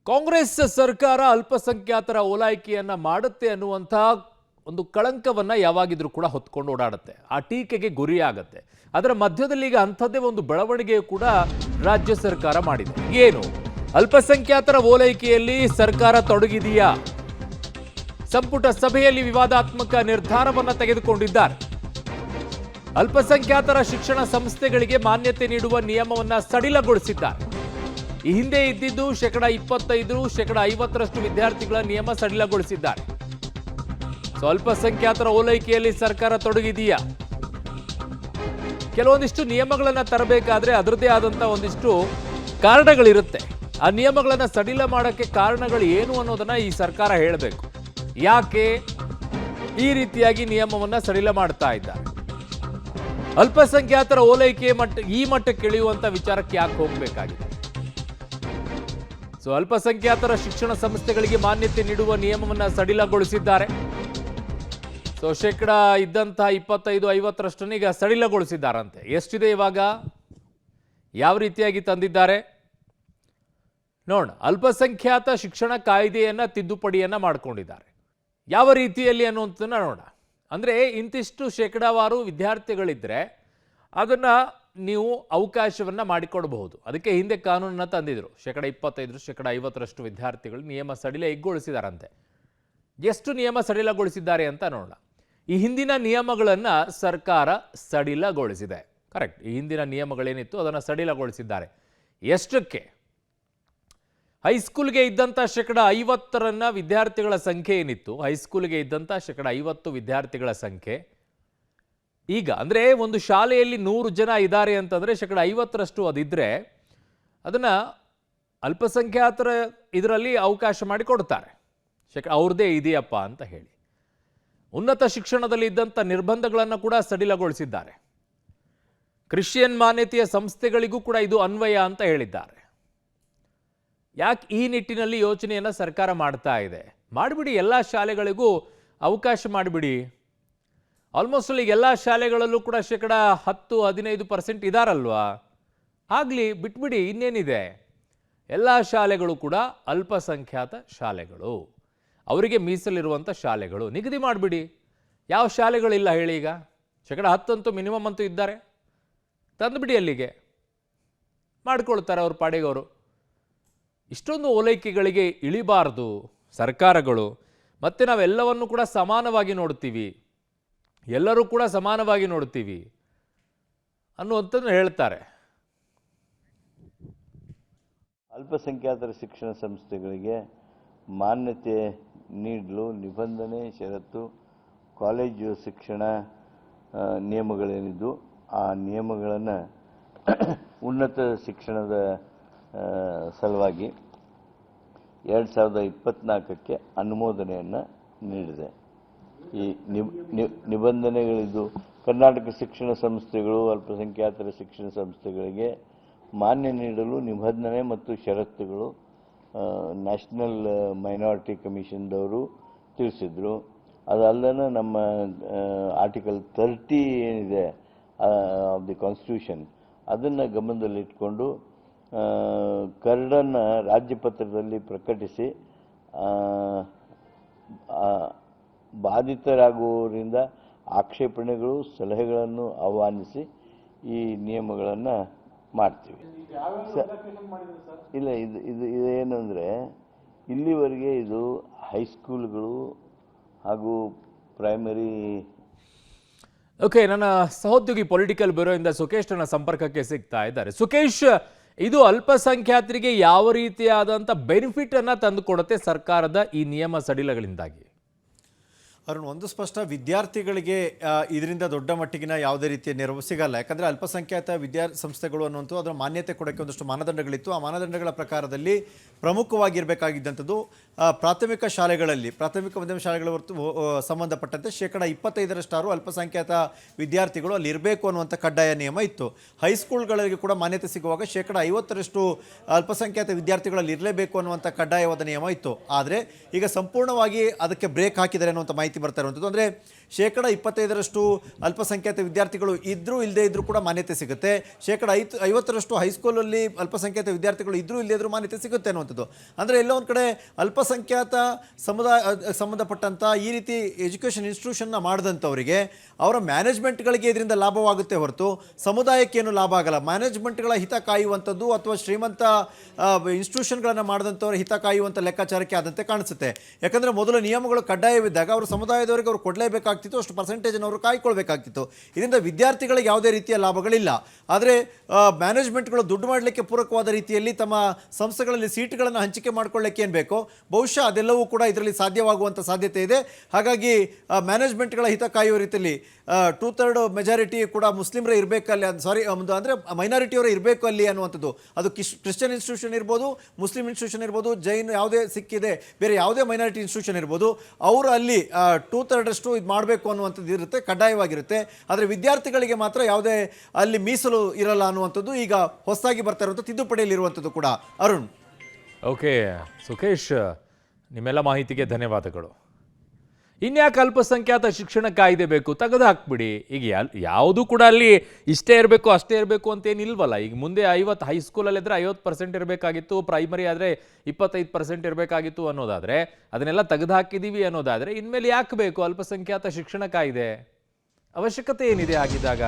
ಕಾಂಗ್ರೆಸ್ ಸರ್ಕಾರ ಅಲ್ಪಸಂಖ್ಯಾತರ ಓಲೈಕೆಯನ್ನ ಮಾಡುತ್ತೆ ಅನ್ನುವಂಥ ಒಂದು ಕಳಂಕವನ್ನ ಯಾವಾಗಿದ್ರೂ ಕೂಡ ಹೊತ್ಕೊಂಡು ಓಡಾಡುತ್ತೆ. ಆ ಟೀಕೆಗೆ ಗುರಿಯಾಗುತ್ತೆ. ಅದರ ಮಧ್ಯದಲ್ಲಿ ಈಗ ಅಂಥದ್ದೇ ಒಂದು ಬೆಳವಣಿಗೆ ಕೂಡ ರಾಜ್ಯ ಸರ್ಕಾರ ಮಾಡಿದೆ. ಏನು ಅಲ್ಪಸಂಖ್ಯಾತರ ಓಲೈಕೆಯಲ್ಲಿ ಸರ್ಕಾರ ತೊಡಗಿದೆಯಾ? ಸಂಪುಟ ಸಭೆಯಲ್ಲಿ ವಿವಾದಾತ್ಮಕ ನಿರ್ಧಾರವನ್ನ ತೆಗೆದುಕೊಂಡಿದ್ದಾರೆ. ಅಲ್ಪಸಂಖ್ಯಾತರ ಶಿಕ್ಷಣ ಸಂಸ್ಥೆಗಳಿಗೆ ಮಾನ್ಯತೆ ನೀಡುವ ನಿಯಮವನ್ನ ಸಡಿಲಗೊಳಿಸಿದ್ದಾರೆ. ಈ ಹಿಂದೆ ಇದ್ದಿದ್ದು 25%, 50% ವಿದ್ಯಾರ್ಥಿಗಳ ನಿಯಮ ಸಡಿಲಗೊಳಿಸಿದ್ದಾರೆ. ಅಲ್ಪಸಂಖ್ಯಾತರ ಓಲೈಕೆಯಲ್ಲಿ ಸರ್ಕಾರ ತೊಡಗಿದೆಯಾ? ಕೆಲವೊಂದಿಷ್ಟು ನಿಯಮಗಳನ್ನ ತರಬೇಕಾದ್ರೆ ಅದರದೇ ಆದಂತ ಒಂದಿಷ್ಟು ಕಾರಣಗಳಿರುತ್ತೆ. ಆ ನಿಯಮಗಳನ್ನ ಸಡಿಲ ಮಾಡಕ್ಕೆ ಕಾರಣಗಳು ಏನು ಅನ್ನೋದನ್ನ ಈ ಸರ್ಕಾರ ಹೇಳಬೇಕು. ಯಾಕೆ ಈ ರೀತಿಯಾಗಿ ನಿಯಮವನ್ನ ಸಡಿಲ ಮಾಡ್ತಾ ಇದ್ದಾರೆ? ಅಲ್ಪಸಂಖ್ಯಾತರ ಓಲೈಕೆ ಈ ಮಟ್ಟಕ್ಕೆ ಇಳಿಯುವಂತ ವಿಚಾರಕ್ಕೆ ಯಾಕೆ ಹೋಗಬೇಕಾಗಿದೆ? ಅಲ್ಪಸಂಖ್ಯಾತರ ಶಿಕ್ಷಣ ಸಂಸ್ಥೆಗಳಿಗೆ ಮಾನ್ಯತೆ ನೀಡುವ ನಿಯಮವನ್ನ ಸಡಿಲಗೊಳಿಸಿದ್ದಾರೆ. ಶೇಕಡಾ ಇದ್ದಂತಹ 25-50% ಈಗ ಸಡಿಲಗೊಳಿಸಿದ್ದಾರಂತೆ. ಎಷ್ಟಿದೆ ಇವಾಗ? ಯಾವ ರೀತಿಯಾಗಿ ತಂದಿದ್ದಾರೆ ನೋಡ. ಅಲ್ಪಸಂಖ್ಯಾತ ಶಿಕ್ಷಣ ಕಾಯ್ದೆಯನ್ನ ತಿದ್ದುಪಡಿಯನ್ನ ಮಾಡಿಕೊಂಡಿದ್ದಾರೆ. ಯಾವ ರೀತಿಯಲ್ಲಿ ಅನ್ನುವಂಥದ್ದನ್ನ ನೋಡ. ಅಂದ್ರೆ ಇಂತಿಷ್ಟು ಶೇಕಡಾವಾರು ವಿದ್ಯಾರ್ಥಿಗಳಿದ್ರೆ ಅದನ್ನ ನೀವು ಅವಕಾಶವನ್ನ ಮಾಡಿಕೊಡಬಹುದು. ಅದಕ್ಕೆ ಹಿಂದೆ ಕಾನೂನನ್ನ ತಂದಿದ್ರು. 25%, 50% ವಿದ್ಯಾರ್ಥಿಗಳು ನಿಯಮ ಸಡಿಲಗೊಳಿಸಿದಾರಂತೆ. ಎಷ್ಟು ನಿಯಮ ಸಡಿಲಗೊಳಿಸಿದ್ದಾರೆ ಅಂತ ನೋಡೋಣ. ಈ ಹಿಂದಿನ ನಿಯಮಗಳನ್ನ ಸರ್ಕಾರ ಸಡಿಲಗೊಳಿಸಿದೆ. ಕರೆಕ್ಟ್. ಈ ಹಿಂದಿನ ನಿಯಮಗಳೇನಿತ್ತು ಅದನ್ನು ಸಡಿಲಗೊಳಿಸಿದ್ದಾರೆ. ಎಷ್ಟಕ್ಕೆ? ಹೈಸ್ಕೂಲ್ಗೆ ಇದ್ದಂಥ 50% ವಿದ್ಯಾರ್ಥಿಗಳ ಸಂಖ್ಯೆ ಏನಿತ್ತು, ಹೈಸ್ಕೂಲ್ಗೆ ಇದ್ದಂಥ 50% ವಿದ್ಯಾರ್ಥಿಗಳ ಸಂಖ್ಯೆ ಈಗ ಅಂದರೆ ಒಂದು ಶಾಲೆಯಲ್ಲಿ 100 ಜನ ಇದ್ದಾರೆ ಅಂತಂದರೆ 50% ಅದಿದ್ರೆ ಅದನ್ನು ಅಲ್ಪಸಂಖ್ಯಾತರ ಇದರಲ್ಲಿ ಅವಕಾಶ ಮಾಡಿ ಕೊಡ್ತಾರೆ. ಅವ್ರದ್ದೇ ಇದೆಯಪ್ಪ ಅಂತ ಹೇಳಿ. ಉನ್ನತ ಶಿಕ್ಷಣದಲ್ಲಿ ಇದ್ದಂಥ ನಿರ್ಬಂಧಗಳನ್ನು ಕೂಡ ಸಡಿಲಗೊಳಿಸಿದ್ದಾರೆ. ಕ್ರಿಶ್ಚಿಯನ್ ಮಾನ್ಯತೆಯ ಸಂಸ್ಥೆಗಳಿಗೂ ಕೂಡ ಇದು ಅನ್ವಯ ಅಂತ ಹೇಳಿದ್ದಾರೆ. ಯಾಕೆ ಈ ನಿಟ್ಟಿನಲ್ಲಿ ಯೋಚನೆಯನ್ನು ಸರ್ಕಾರ ಮಾಡ್ತಾ ಇದೆ? ಮಾಡಿಬಿಡಿ, ಎಲ್ಲ ಶಾಲೆಗಳಿಗೂ ಅವಕಾಶ ಮಾಡಿಬಿಡಿ. ಆಲ್ಮೋಸ್ಟ್ ಈಗ ಎಲ್ಲ ಶಾಲೆಗಳಲ್ಲೂ ಕೂಡ 10-15% ಇದಾರಲ್ವಾ? ಆಗಲಿ, ಬಿಟ್ಬಿಡಿ, ಇನ್ನೇನಿದೆ. ಎಲ್ಲ ಶಾಲೆಗಳು ಕೂಡ ಅಲ್ಪಸಂಖ್ಯಾತ ಶಾಲೆಗಳು, ಅವರಿಗೆ ಮೀಸಲಿರುವಂಥ ಶಾಲೆಗಳು ನಿಗದಿ ಮಾಡಿಬಿಡಿ. ಯಾವ ಶಾಲೆಗಳಿಲ್ಲ ಹೇಳಿ? ಈಗ 10% ಅಂತೂ ಮಿನಿಮಮ್ ಅಂತೂ ಇದ್ದಾರೆ. ತಂದುಬಿಡಿ, ಅಲ್ಲಿಗೆ ಮಾಡ್ಕೊಳ್ತಾರೆ ಅವ್ರ ಪಾಡಿಗವರು. ಇಷ್ಟೊಂದು ಓಲೈಕೆಗಳಿಗೆ ಇಳಿಬಾರ್ದು ಸರ್ಕಾರಗಳು. ಮತ್ತೆ ನಾವೆಲ್ಲವನ್ನು ಕೂಡ ಸಮಾನವಾಗಿ ನೋಡ್ತೀವಿ, ಎಲ್ಲರೂ ಕೂಡ ಸಮಾನವಾಗಿ ನೋಡ್ತೀವಿ ಅನ್ನುವಂಥದ್ದು ಹೇಳ್ತಾರೆ. ಅಲ್ಪಸಂಖ್ಯಾತರ ಶಿಕ್ಷಣ ಸಂಸ್ಥೆಗಳಿಗೆ ಮಾನ್ಯತೆ ನೀಡಲು ನಿಬಂಧನೆ, ಷರತ್ತು, ಕಾಲೇಜು ಶಿಕ್ಷಣ ನಿಯಮಗಳೇನಿದ್ದು ಆ ನಿಯಮಗಳನ್ನು ಉನ್ನತ ಶಿಕ್ಷಣದ ಸಲುವಾಗಿ 2024ಕ್ಕೆ ಅನುಮೋದನೆಯನ್ನು ನೀಡಿದೆ. ಈ ನಿಬಂಧನೆಗಳಿದ್ದು ಕರ್ನಾಟಕ ಶಿಕ್ಷಣ ಸಂಸ್ಥೆಗಳು ಅಲ್ಪಸಂಖ್ಯಾತರ ಶಿಕ್ಷಣ ಸಂಸ್ಥೆಗಳಿಗೆ ಮಾನ್ಯ ನೀಡಲು ನಿಬಂಧನೆ ಮತ್ತು ಷರತ್ತುಗಳು ನ್ಯಾಷನಲ್ ಮೈನಾರಿಟಿ ಕಮಿಷನ್ದವರು ತಿಳಿಸಿದರು. ಅದಲ್ಲದೆ ನಮ್ಮ ಆರ್ಟಿಕಲ್ 30 ಏನಿದೆ ಆಫ್ ದಿ ಕಾನ್ಸ್ಟಿಟ್ಯೂಷನ್ ಅದನ್ನು ಗಮನದಲ್ಲಿಟ್ಕೊಂಡು ಕರಡನ್ನು ರಾಜ್ಯಪತ್ರದಲ್ಲಿ ಪ್ರಕಟಿಸಿ ಬಾಧಿತರಾಗುವವರಿಂದ ಆಕ್ಷೇಪಣೆಗಳು, ಸಲಹೆಗಳನ್ನು ಆಹ್ವಾನಿಸಿ ಈ ನಿಯಮಗಳನ್ನು ಮಾಡ್ತೀವಿ. ಇಲ್ಲ, ಇದು ಏನಂದರೆ ಇಲ್ಲಿವರೆಗೆ ಇದು ಹೈಸ್ಕೂಲ್ಗಳು ಹಾಗೂ ಪ್ರೈಮರಿ. ಓಕೆ, ನನ್ನ ಸಹೋದ್ಯೋಗಿ ಪೊಲಿಟಿಕಲ್ ಬ್ಯೂರೋಯಿಂದ ಸುಕೇಶ್ ನನ್ನ ಸಂಪರ್ಕಕ್ಕೆ ಸಿಗ್ತಾ ಇದ್ದಾರೆ. ಸುಕೇಶ್, ಇದು ಅಲ್ಪಸಂಖ್ಯಾತರಿಗೆ ಯಾವ ರೀತಿಯಾದಂಥ ಬೆನಿಫಿಟ್ ಅನ್ನ ತಂದುಕೊಡುತ್ತೆ ಸರ್ಕಾರದ ಈ ನಿಯಮ ಸಡಿಲಗಳಿಂದಾಗಿ? ಅರುಣ್, ಒಂದು ಸ್ಪಷ್ಟ, ವಿದ್ಯಾರ್ಥಿಗಳಿಗೆ ಇದರಿಂದ ದೊಡ್ಡ ಮಟ್ಟಿಗಿನ ಯಾವುದೇ ರೀತಿಯ ನೆರವು ಸಿಗಲ್ಲ. ಯಾಕಂದರೆ ಅಲ್ಪಸಂಖ್ಯಾತ ಸಂಸ್ಥೆಗಳು ಅನ್ನುವಂಥದ್ದು ಅದರ ಮಾನ್ಯತೆ ಕೊಡೋಕ್ಕೆ ಒಂದಷ್ಟು ಮಾನದಂಡಗಳಿತ್ತು. ಆ ಮಾನದಂಡಗಳ ಪ್ರಕಾರದಲ್ಲಿ ಪ್ರಮುಖವಾಗಿರಬೇಕಾಗಿದ್ದಂಥದ್ದು ಪ್ರಾಥಮಿಕ ಶಾಲೆಗಳಲ್ಲಿ, ಪ್ರಾಥಮಿಕ ಮಾಧ್ಯಮ ಶಾಲೆಗಳ ಸಂಬಂಧಪಟ್ಟಂತೆ 25% ಅಲ್ಪಸಂಖ್ಯಾತ ವಿದ್ಯಾರ್ಥಿಗಳು ಅಲ್ಲಿ ಇರಬೇಕು ಅನ್ನುವಂಥ ಕಡ್ಡಾಯ ನಿಯಮ ಇತ್ತು. ಹೈಸ್ಕೂಲ್ಗಳಿಗೆ ಕೂಡ ಮಾನ್ಯತೆ ಸಿಗುವಾಗ 50% ಅಲ್ಪಸಂಖ್ಯಾತ ವಿದ್ಯಾರ್ಥಿಗಳಲ್ಲಿ ಇರಲೇಬೇಕು ಅನ್ನುವಂಥ ಕಡ್ಡಾಯವಾದ ನಿಯಮ ಇತ್ತು. ಆದರೆ ಈಗ ಸಂಪೂರ್ಣವಾಗಿ ಅದಕ್ಕೆ ಬ್ರೇಕ್ ಹಾಕಿದ್ದಾರೆ ಅನ್ನುವಂಥ ಮಾಹಿತಿ ಮಾಹಿತಿ ಬರ್ತಾ ಇರುವಂಥದ್ದು. ಅಂದರೆ 25% ಅಲ್ಪಸಂಖ್ಯಾತ ವಿದ್ಯಾರ್ಥಿಗಳು ಇದ್ದರೂ ಇಲ್ಲದೇ ಇದ್ದರೂ ಕೂಡ ಮಾನ್ಯತೆ ಸಿಗುತ್ತೆ. 50% ಹೈಸ್ಕೂಲಲ್ಲಿ ಅಲ್ಪಸಂಖ್ಯಾತ ವಿದ್ಯಾರ್ಥಿಗಳು ಇದ್ದರೂ ಇಲ್ಲದೇ ಇದ್ದರೂ ಮಾನ್ಯತೆ ಸಿಗುತ್ತೆ ಅನ್ನುವಂಥದ್ದು. ಅಂದರೆ ಎಲ್ಲೋ ಒಂದು ಕಡೆ ಅಲ್ಪಸಂಖ್ಯಾತ ಸಂಬಂಧಪಟ್ಟಂಥ ಈ ರೀತಿ ಎಜುಕೇಷನ್ ಇನ್ಸ್ಟಿಟ್ಯೂಷನ್ನ ಮಾಡಿದಂಥವರಿಗೆ ಅವರ ಮ್ಯಾನೇಜ್ಮೆಂಟ್ಗಳಿಗೆ ಇದರಿಂದ ಲಾಭವಾಗುತ್ತೆ ಹೊರತು ಸಮುದಾಯಕ್ಕೇನು ಲಾಭ ಆಗಲ್ಲ. ಮ್ಯಾನೇಜ್ಮೆಂಟ್ಗಳ ಹಿತ ಕಾಯುವಂಥದ್ದು ಅಥವಾ ಶ್ರೀಮಂತ ಇನ್ಸ್ಟಿಟ್ಯೂಷನ್ಗಳನ್ನು ಮಾಡಿದಂಥವ್ರ ಹಿತ ಕಾಯುವಂಥ ಲೆಕ್ಕಾಚಾರಕ್ಕೆ ಆದಂತೆ ಕಾಣಿಸುತ್ತೆ. ಯಾಕಂದರೆ ಮೊದಲು ನಿಯಮಗಳು ಕಡ್ಡಾಯವಿದ್ದಾಗ ಅವರು ಸಮುದಾಯದವರಿಗೆ ಅವರು ಕೊಡಲೇಬೇಕಾಗ್ತಿತ್ತು, ಅಷ್ಟು ಪರ್ಸೆಂಟೇಜನ್ನು ಅವರು ಕಾಯ್ಕೊಳ್ಬೇಕಾಗ್ತಿತ್ತು. ಇದರಿಂದ ವಿದ್ಯಾರ್ಥಿಗಳಿಗೆ ಯಾವುದೇ ರೀತಿಯ ಲಾಭಗಳಿಲ್ಲ. ಆದರೆ ಮ್ಯಾನೇಜ್ಮೆಂಟ್ಗಳು ದುಡ್ಡು ಮಾಡಲಿಕ್ಕೆ ಪೂರಕವಾದ ರೀತಿಯಲ್ಲಿ ತಮ್ಮ ಸಂಸ್ಥೆಗಳಲ್ಲಿ ಸೀಟ್ಗಳನ್ನು ಹಂಚಿಕೆ ಮಾಡ್ಕೊಳ್ಳಿಕ್ಕೆ ಏನು ಬೇಕೋ ಬಹುಶಃ ಅದೆಲ್ಲವೂ ಕೂಡ ಇದರಲ್ಲಿ ಸಾಧ್ಯವಾಗುವಂಥ ಸಾಧ್ಯತೆ ಇದೆ. ಹಾಗಾಗಿ ಮ್ಯಾನೇಜ್ಮೆಂಟ್ಗಳ ಹಿತ ಕಾಯುವ ರೀತಿಯಲ್ಲಿ 2/3 ಮೆಜಾರಿಟಿ ಕೂಡ ಮುಸ್ಲಿಮರೇ ಇರಬೇಕಲ್ಲಿ, ಅಂದರೆ ಮೈನಾರಿಟಿಯವರೇ ಇರಬೇಕು ಅಲ್ಲಿ ಅನ್ನುವಂಥದ್ದು. ಅದು ಕ್ರಿಶ್ಚಿಯನ್ ಇನ್ಸ್ಟಿಟ್ಯೂಷನ್ ಇರ್ಬೋದು, ಮುಸ್ಲಿಂ ಇನ್ಸ್ಟಿಟ್ಯೂಷನ್ ಇರ್ಬೋದು, ಜೈನ್ ಯಾವುದೇ ಸಿಕ್ಕಿದೆ, ಬೇರೆ ಯಾವುದೇ ಮೈನಾರಿಟಿ ಇನ್ಸ್ಟಿಟ್ಯೂಷನ್ ಇರ್ಬೋದು, ಅವರು ಅಲ್ಲಿ 2/3 ಇದು ಮಾಡಬೇಕು ಅನ್ನುವಂಥದ್ದು ಇರುತ್ತೆ, ಕಡ್ಡಾಯವಾಗಿರುತ್ತೆ. ಆದರೆ ವಿದ್ಯಾರ್ಥಿಗಳಿಗೆ ಮಾತ್ರ ಯಾವುದೇ ಅಲ್ಲಿ ಮೀಸಲು ಇರಲ್ಲ ಅನ್ನುವಂಥದ್ದು ಈಗ ಹೊಸದಾಗಿ ಬರ್ತಾ ಇರುವಂಥ ತಿದ್ದುಪಡಿಯಲ್ಲಿರುವಂಥದ್ದು ಕೂಡ. ಅರುಣ್. ಓಕೆ ಸುಖೇಶ್, ನಿಮ್ಮೆಲ್ಲ ಮಾಹಿತಿಗೆ ಧನ್ಯವಾದಗಳು. ಇನ್ಯಾಕೆ ಅಲ್ಪಸಂಖ್ಯಾತ ಶಿಕ್ಷಣ ಕಾಯ್ದೆ ಬೇಕು, ತೆಗೆದು ಹಾಕ್ಬಿಡಿ. ಈಗ ಯಾವುದು ಕೂಡ ಅಲ್ಲಿ ಇಷ್ಟೇ ಇರಬೇಕು ಅಷ್ಟೇ ಇರಬೇಕು ಅಂತೇನಿಲ್ವಲ್ಲ. ಈಗ ಮುಂದೆ 50 ಹೈಸ್ಕೂಲಲ್ಲಿದ್ದರೆ 50% ಇರಬೇಕಾಗಿತ್ತು, ಪ್ರೈಮರಿ ಆದರೆ 25% ಇರಬೇಕಾಗಿತ್ತು ಅನ್ನೋದಾದರೆ, ಅದನ್ನೆಲ್ಲ ತೆಗೆದು ಹಾಕಿದ್ದೀವಿ ಅನ್ನೋದಾದರೆ ಇನ್ಮೇಲೆ ಯಾಕೆ ಬೇಕು ಅಲ್ಪಸಂಖ್ಯಾತ ಶಿಕ್ಷಣ ಕಾಯ್ದೆ? ಅವಶ್ಯಕತೆ ಏನಿದೆ ಆಗಿದ್ದಾಗ?